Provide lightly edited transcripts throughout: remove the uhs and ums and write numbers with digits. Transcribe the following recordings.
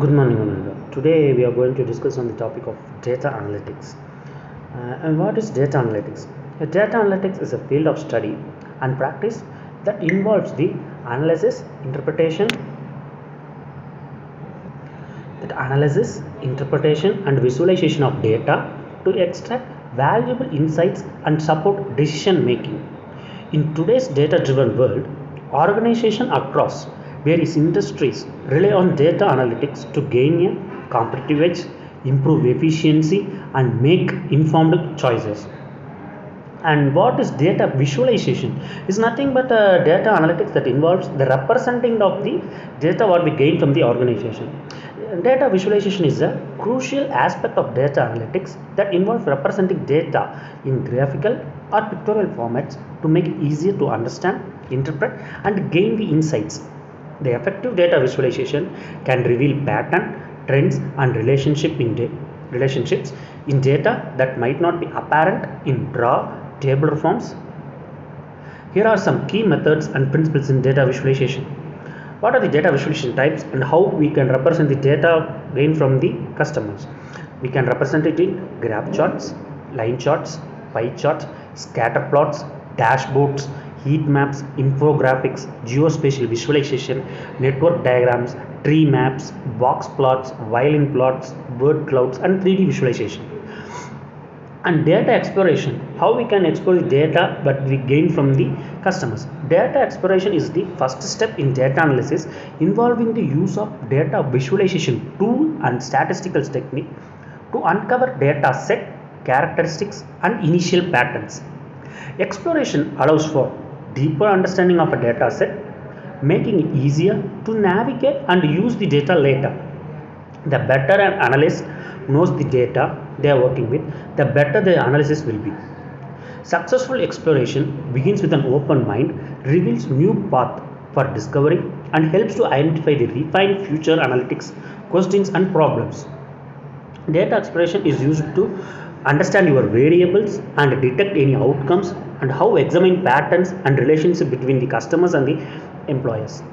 Good morning, Ananda. Today we are going to discuss on the topic of data analytics. And what is data analytics? Data analytics is a field of study and practice that involves the analysis, interpretation, and visualization of data to extract valuable insights and support decision making. In today's data-driven world, organizations across various industries rely on data analytics to gain a competitive edge, improve efficiency, and make informed choices. And what is data visualization? Is nothing but data analytics that involves the representing of the data what we gain from the organization. Data visualization is a crucial aspect of data analytics that involves representing data in graphical or pictorial formats to make it easier to understand, interpret, and gain the insights. The effective data visualization can reveal pattern, trends, and relationships in data that might not be apparent in raw tabular forms. Here are some key methods and principles in data visualization. What are the data visualization types and how we can represent the data gained from the customers? We can represent it in graph charts, line charts, pie charts, scatter plots, dashboards, heat maps, infographics, geospatial visualization, network diagrams, tree maps, box plots, violin plots, word clouds, and 3D visualization. And data exploration, how we can explore the data that we gain from the customers. Data exploration is the first step in data analysis involving the use of data visualization tool and statistical technique to uncover data set, characteristics, and initial patterns. Exploration allows for deeper understanding of a data set, making it easier to navigate and use the data later. The better an analyst knows the data they are working with, the better the analysis will be. Successful exploration begins with an open mind, reveals new path for discovery, and helps to identify the refined future analytics questions and problems. Data exploration is used to understand your variables and detect any outcomes and how examine patterns and relationship between the customers and the employers.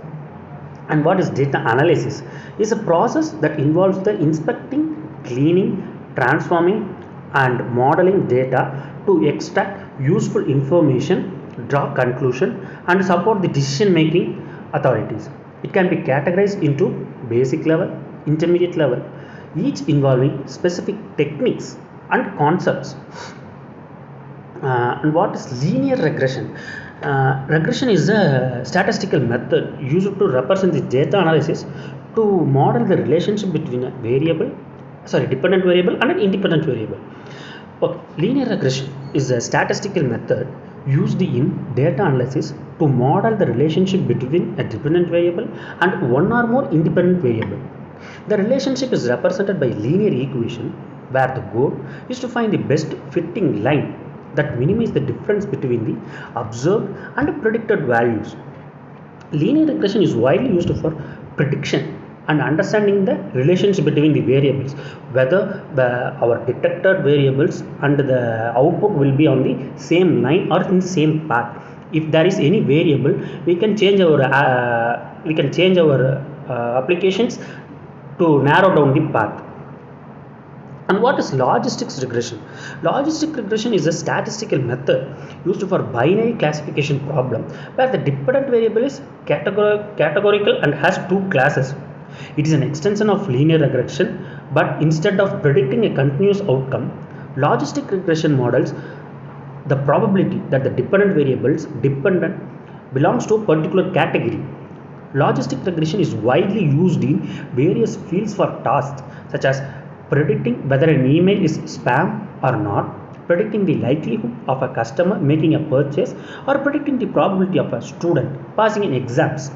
And what is data analysis? Is a process that involves the inspecting, cleaning, transforming, and modeling data to extract useful information, draw conclusion, and support the decision making authorities. It can be categorized into basic level, intermediate level, each involving specific techniques and concepts. And what is linear regression? Regression is a statistical method used to represent the data analysis to model the relationship between a dependent variable and an independent variable. Okay. Linear regression is a statistical method used in data analysis to model the relationship between a dependent variable and one or more independent variable. The relationship is represented by linear equation where the goal is to find the best fitting line that minimize the difference between the observed and predicted values. Linear regression is widely used for prediction and understanding the relationship between the variables, whether our detected variables and the output will be on the same line or in the same path. If there is any variable, we can change our applications to narrow down the path. And what is logistics regression? Logistic regression is a statistical method used for binary classification problem where the dependent variable is categorical and has two classes. It is an extension of linear regression, but instead of predicting a continuous outcome, logistic regression models the probability that the dependent variables belongs to a particular category. Logistic regression is widely used in various fields for tasks such as predicting whether an email is spam or not, predicting the likelihood of a customer making a purchase, or predicting the probability of a student passing in exams.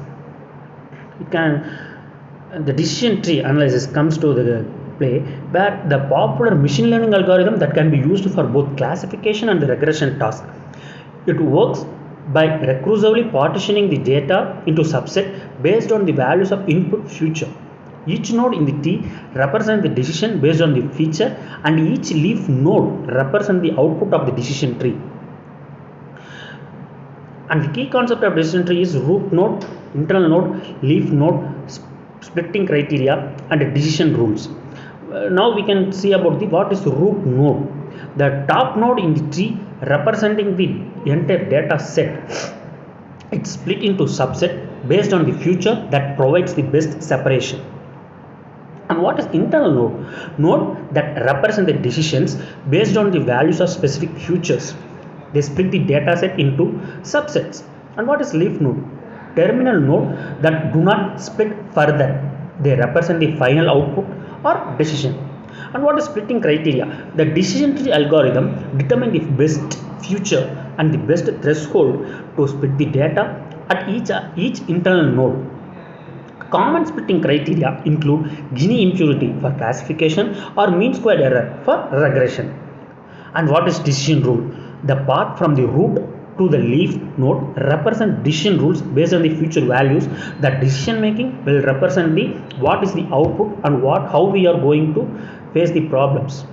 The decision tree analysis comes to the play where the popular machine learning algorithm that can be used for both classification and the regression task. It works by recursively partitioning the data into subset based on the values of input future. Each node in the tree represents the decision based on the feature, and each leaf node represents the output of the decision tree. And the key concept of decision tree is root node, internal node, leaf node, splitting criteria and decision rules. Now we can see about the what is root node. The top node in the tree representing the entire data set. It's split into subset based on the feature that provides the best separation. And what is internal node? Node that represent the decisions based on the values of specific features. They split the data set into subsets. And what is leaf node? Terminal node that do not split further. They represent the final output or decision. And what is splitting criteria? The decision tree algorithm determines the best feature and the best threshold to split the data at each internal node. Common splitting criteria include Gini impurity for classification or mean squared error for regression. And what is decision rule? The path from the root to the leaf node represent decision rules based on the future values. That decision making will represent the what is the output and how we are going to face the problems.